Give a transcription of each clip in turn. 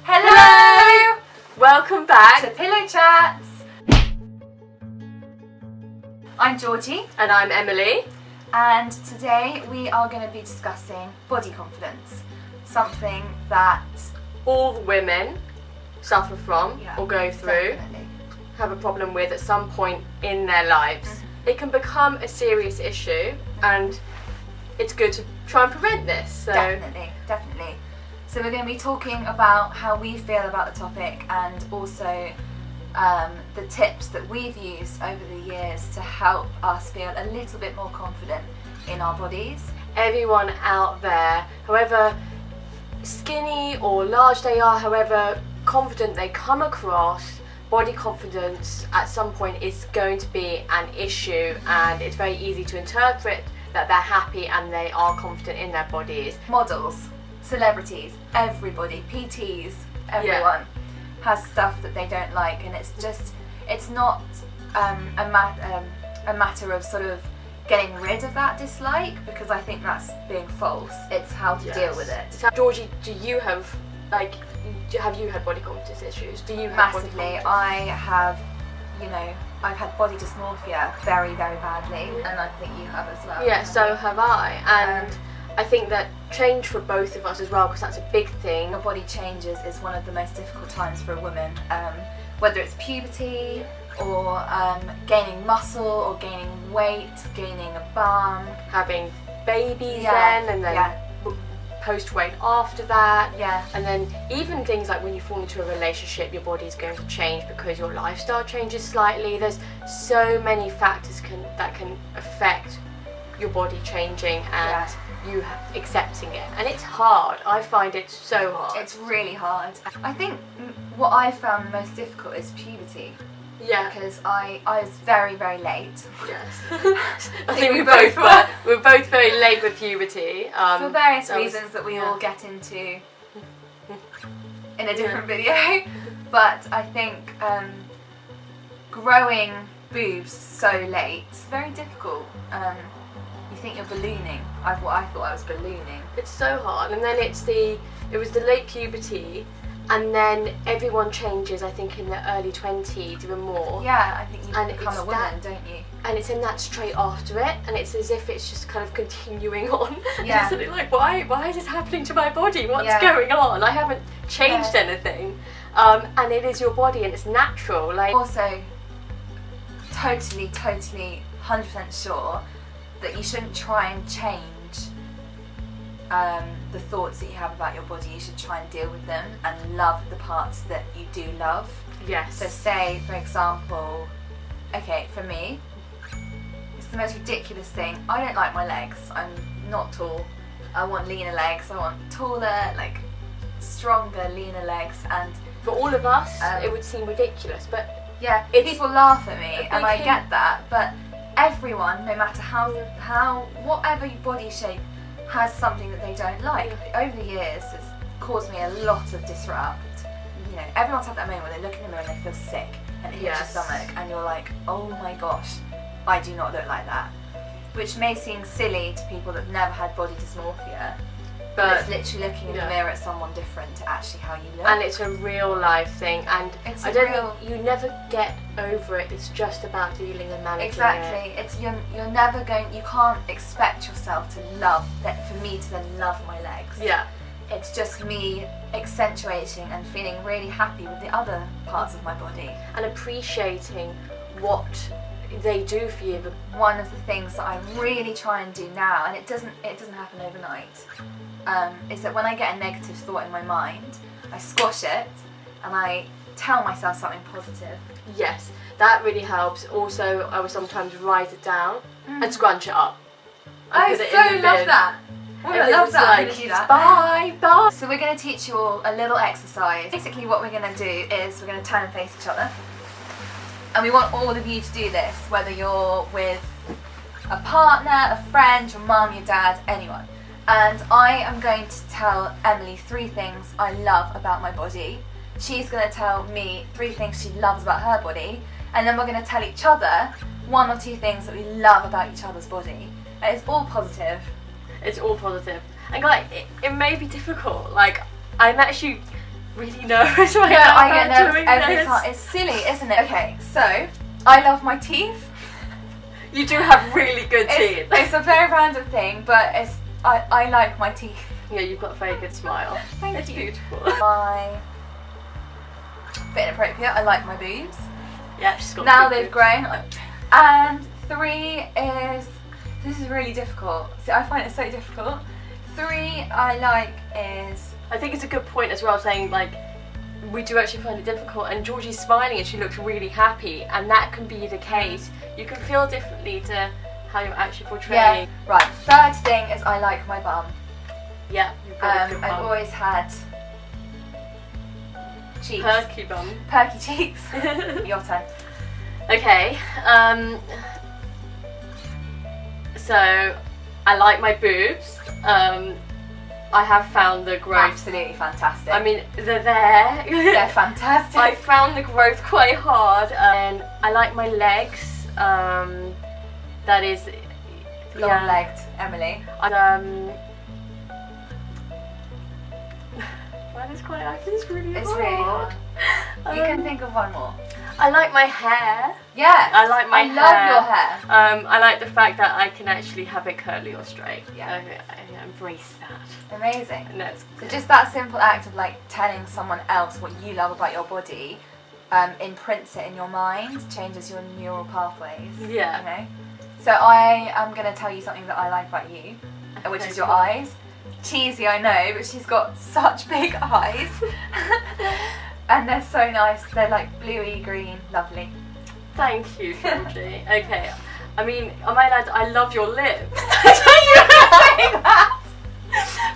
Hello! Welcome back to Pillow Chats. I'm Georgie. And I'm Emily. And today we are going to be discussing body confidence. Something that all women suffer from or go through, definitely have a problem with at some point in their lives. It can become a serious issue and it's good to try and prevent this. So. Definitely. So we're going to be talking about how we feel about the topic and also the tips that we've used over the years to help us feel a little bit more confident in our bodies. Everyone out there, however skinny or large they are, however confident they come across, body confidence at some point is going to be an issue, and it's very easy to interpret that they're happy and they are confident in their bodies. Models, celebrities, everybody, PTs, everyone has stuff that they don't like, and it's not a matter of sort of getting rid of that dislike, because I think that's being false. It's how to deal with it. So, Georgie, have you had body confidence issues? Do you have massively? I've had body dysmorphia very, very badly, and I think you have as well. Yeah, so have I, and I think that change for both of us as well, because that's a big thing. Your body changes is one of the most difficult times for a woman, whether it's puberty or gaining muscle or gaining weight, gaining a bum, having babies and then post-weight after that, and then even things like when you fall into a relationship, your body's going to change because your lifestyle changes slightly. There's so many factors that can affect your body changing and you accepting it, and it's hard. I find it so hard. It's really hard. I think what I found the most difficult is puberty. Yeah, because I was very, very late. Yes, I think we both were. We're both very late with puberty for various reasons that we all get into in a different video. But I think growing boobs so late is very difficult. You think you're ballooning. I thought I was ballooning. It's so hard, and then it was the late puberty. And then everyone changes, I think, in the early 20s, even more. Yeah, I think you become a woman, don't you? And it's in that straight after it, and it's as if it's just kind of continuing on. Yeah. It's like, why is this happening to my body? What's going on? I haven't changed anything. And it is your body, and it's natural. Also, totally, 100% sure that you shouldn't try and change the thoughts that you have about your body. You should try and deal with them and love the parts that you do love. Yes. So say, for example, okay, for me, it's the most ridiculous thing. I don't like my legs. I'm not tall. I want leaner legs. I want taller, stronger, leaner legs. And for all of us, it would seem ridiculous, but people laugh at me, and I get that. But everyone, no matter how whatever your body shape, has something that they don't like. Over the years, it's caused me a lot of disrupt. Everyone's had that moment where they look in the mirror and they feel sick and it hits your stomach, and you're like, oh my gosh, I do not look like that. Which may seem silly to people that've never had body dysmorphia, but it's literally looking in the mirror at someone different to actually how you look. And it's a real life thing, and you never get over it. It's just about dealing and managing it. It's you're never going. You can't expect yourself to love that. For me to then love my legs. Yeah. It's just me accentuating and feeling really happy with the other parts of my body and appreciating what they do for you. One of the things that I really try and do now, and it doesn't happen overnight, is that when I get a negative thought in my mind, I squash it and I tell myself something positive. Yes, that really helps. Also, I will sometimes write it down and scrunch it up. I so love that. I love that. Bye. So we're going to teach you all a little exercise. Basically what we're going to do is we're going to turn and face each other. And we want all of you to do this, whether you're with a partner, a friend, your mum, your dad, anyone. And I am going to tell Emily 3 things I love about my body. She's going to tell me 3 things she loves about her body. And then we're going to tell each other 1 or 2 things that we love about each other's body. And it's all positive. It's all positive. And it may be difficult. I'm actually really nervous right No, now. I get nervous doing every this. time. It's silly, isn't it? Okay, so I love my teeth. You do have really good teeth. It's a very random thing, but I like my teeth. Yeah, you've got a very good smile. Thank you. It's beautiful. My bit inappropriate. I like my boobs. Yeah, she's got. Now they've grown. And 3 is, this is really difficult. See, I find it so difficult. 3 I like is, I think it's a good point as well, saying like we do actually find it difficult, and Georgie's smiling and she looks really happy, and that can be the case. You can feel differently to how you're actually portraying. yeah. Right. 3rd thing is I like my bum. Yeah, you've got a good bum. I've always had cheeks. Perky bum. Perky cheeks. Your turn. Okay. So I like my boobs. I have found the growth. Absolutely fantastic. I mean, they're there. They're fantastic. I found the growth quite hard, and I like my legs. That is long-legged, Emily. That is quite. I think it's really It's hard. really hard. You can think of one more. I like my hair. Yes. I like my hair. I love your hair. I like the fact that I can actually have it curly or straight. Yeah. I embrace that. Amazing. And that's So just that simple act of like telling someone else what you love about your body imprints it in your mind, changes your neural pathways. Yeah. You know? So I am going to tell you something that I like about you, which is your eyes. Cheesy, I know, but she's got such big eyes. And they're so nice. They're like bluey green, lovely. Thank you, Georgie. Okay. I mean, am I allowed? I love your lips. I knew you were going to say that.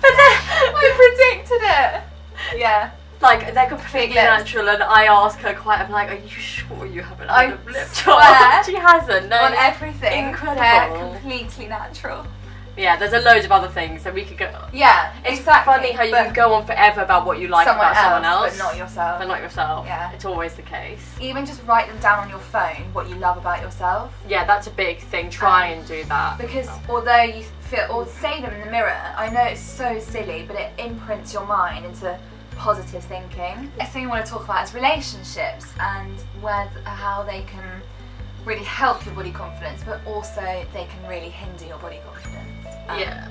But then I predicted it. Yeah. Like, they're completely Big lips. natural, and I ask her quite, I'm like, are you sure you haven't I had a lip swear job? She hasn't, no. On everything. Incredible. They're completely natural. Yeah, there's a load of other things that we could go. Yeah, It's exactly. funny how you can go on forever about what you like about someone else, but not yourself. but not yourself. Yeah. It's always the case. Even just write them down on your phone what you love about yourself. Yeah, that's a big thing. Try and do that. Because although you feel, or say them in the mirror, I know it's so silly, but it imprints your mind into positive thinking. Next thing we want to talk about is relationships and how they can really help your body confidence, but also they can really hinder your body confidence. Yeah,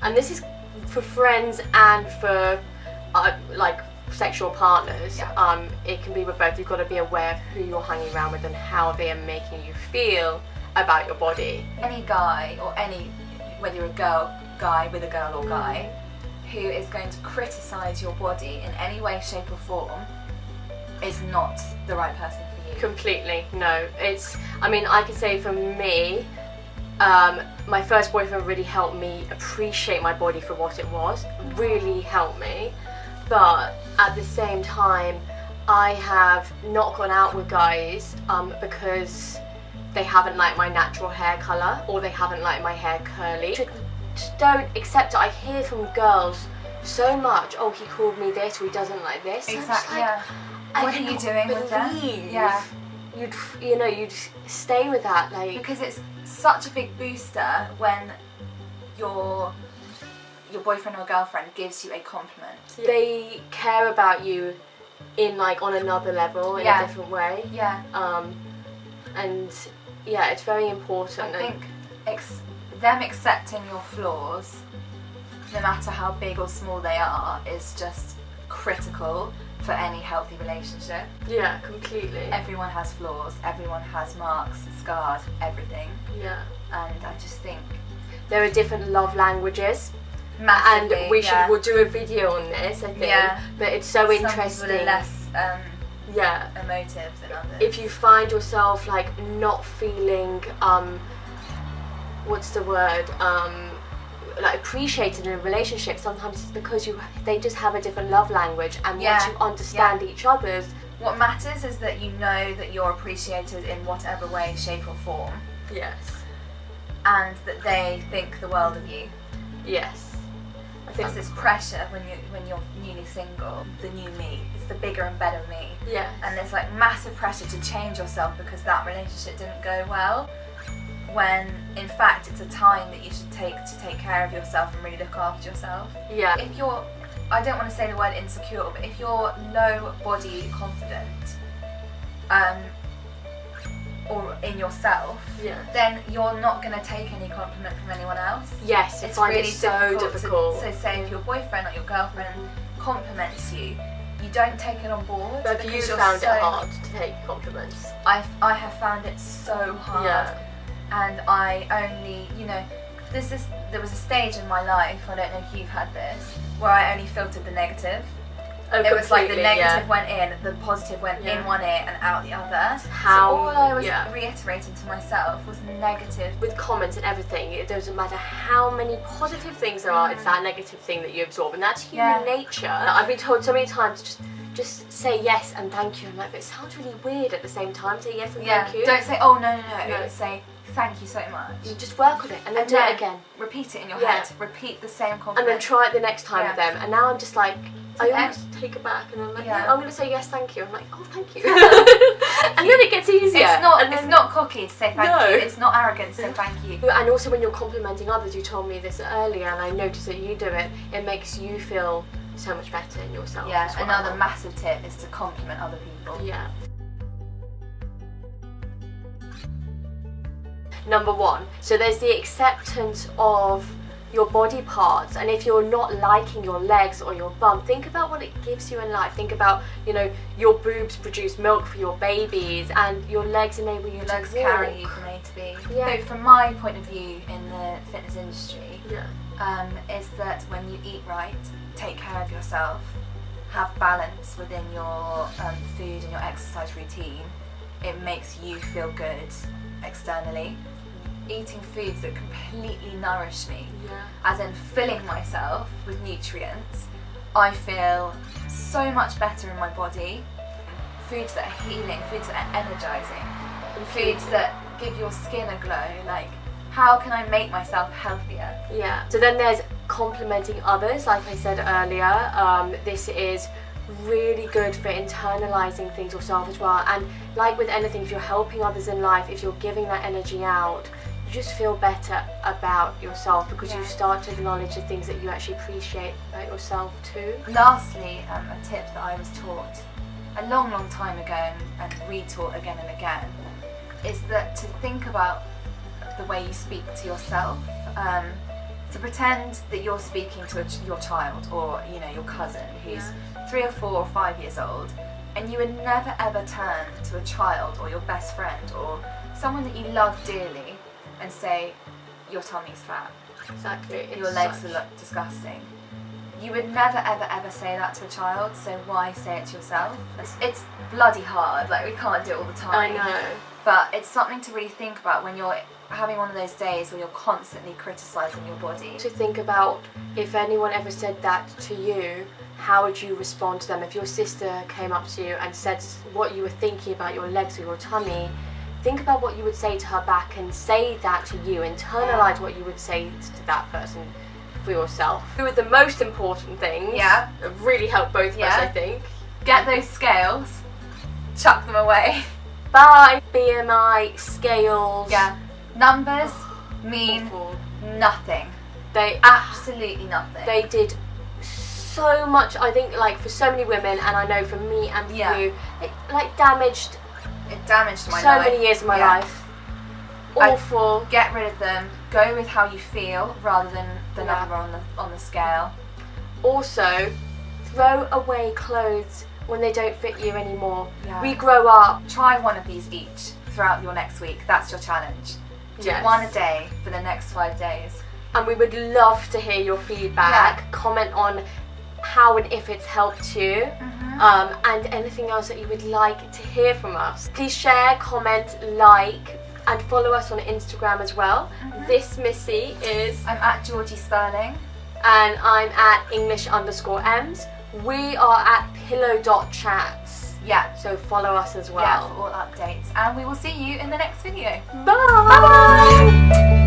and this is for friends and for like sexual partners. Yeah. It can be with both. You've got to be aware of who you're hanging around with and how they are making you feel about your body. Any guy or whether you're a guy with a girl or guy, who is going to criticise your body in any way, shape or form is not the right person for you. Completely, no. I mean, I can say for me, my first boyfriend really helped me appreciate my body for what it was, really helped me. But at the same time, I have not gone out with guys because they haven't liked my natural hair colour or they haven't liked my hair curly. Just don't accept it. I hear from girls so much, oh, he called me this or he doesn't like this. Exactly, Like, yeah. What are you doing with that? Yeah. You'd stay with that, like, because it's such a big booster when your boyfriend or girlfriend gives you a compliment. They care about you in like on another level, in a different way. Yeah. And yeah, it's very important. I think them accepting your flaws, no matter how big or small they are, is just critical for any healthy relationship. Yeah, completely. Everyone has flaws, everyone has marks, scars, everything. Yeah. And I just think there are different love languages. Massively, and we'll do a video on this, I think. Yeah. But it's so interesting. Some people are less emotive than others. If you find yourself like not feeling what's the word? Like appreciated in a relationship, sometimes it's because they just have a different love language, and once you understand each other's, what matters is that you know that you're appreciated in whatever way, shape or form. Yes. And that they think the world of you. Yes. I think there's this pressure when you're newly single, the new me, it's the bigger and better me. Yes. And there's like massive pressure to change yourself because that relationship didn't go well. When in fact it's a time that you should take to take care of yourself and really look after yourself. Yeah. If you're I don't want to say the word insecure, but if you're low body confident, or in yourself, then you're not going to take any compliment from anyone else. Yes, it's really so difficult. So say if your boyfriend or your girlfriend compliments you, you don't take it on board. But have you found it hard to take compliments? I have found it so hard, and I only, there was a stage in my life, I don't know if you've had this, where I only filtered the negative. It was like the negative went in, the positive went in one ear and out the other. So all I was reiterating to myself was negative. With comments and everything, it doesn't matter how many positive things there are, it's that negative thing that you absorb, and that's human nature. I've been told so many times, just say yes and thank you. I'm like, but it sounds really weird at the same time, say yes and thank you. Don't say, oh no. Say, thank you so much. You just work on it and then do it again. Repeat it in your head. Repeat the same compliment. And then try it the next time with them. And now I'm just like, I almost take it back and I'm like, I'm going to say yes, thank you. I'm like, oh, thank you. And then it gets easier. It's not cocky to say thank you. It's not arrogant to say thank you. And also when you're complimenting others, you told me this earlier and I noticed that you do it, it makes you feel so much better in yourself. Another massive tip is to compliment other people. Number 1, so there's the acceptance of your body parts, and if you're not liking your legs or your bum, think about what it gives you in life. Think about, your boobs produce milk for your babies and your legs enable you to walk. Carry you from A to B. So from my point of view in the fitness industry, is that when you eat right, take care of yourself, have balance within your food and your exercise routine, it makes you feel good externally. Eating foods that completely nourish me, as in filling myself with nutrients, I feel so much better in my body. Foods that are healing, foods that are energizing, foods that give your skin a glow. Like, how can I make myself healthier? So then there's complimenting others, like I said earlier. This is really good for internalizing things yourself as well, and like with anything, if you're helping others in life, if you're giving that energy out, you just feel better about yourself because you start to acknowledge the things that you actually appreciate about yourself too. Lastly, a tip that I was taught a long time ago and retaught again and again is that to think about the way you speak to yourself, to pretend that you're speaking to your child or your cousin who's 3 or 4 or 5 years old, and you would never ever turn to a child or your best friend or someone that you love dearly and say your tummy's fat, your legs look disgusting. You would never ever say that to a child, so why say it to yourself? It's bloody hard, like we can't do it all the time. I know. But it's something to really think about when you're having one of those days where you're constantly criticising your body. To think about, if anyone ever said that to you, how would you respond to them? If your sister came up to you and said what you were thinking about your legs or your tummy, think about what you would say to her back and say that to you. Internalise what you would say to that person for yourself. Two of the most important things that really help both of us, I think. Get those scales, chuck them away. Bye. BMI, scales. Numbers mean nothing. They absolutely nothing. They did so much, I think, like for so many women, and I know for me and for you, it damaged my life. So many years of my life. Awful. Get rid of them. Go with how you feel rather than the number on the scale. Also, throw away clothes when they don't fit you anymore. We grow up. Try one of these each throughout your next week. That's your challenge. Do one a day for the next 5 days. And we would love to hear your feedback. Comment on how and if it's helped you, and anything else that you would like to hear from us. Please share, comment, like, and follow us on Instagram as well. This Missy is... I'm at Georgie Sperling. And I'm at English_Ems. We are at pillow.chats. So follow us as well. For all updates. And we will see you in the next video. Bye! Bye-bye!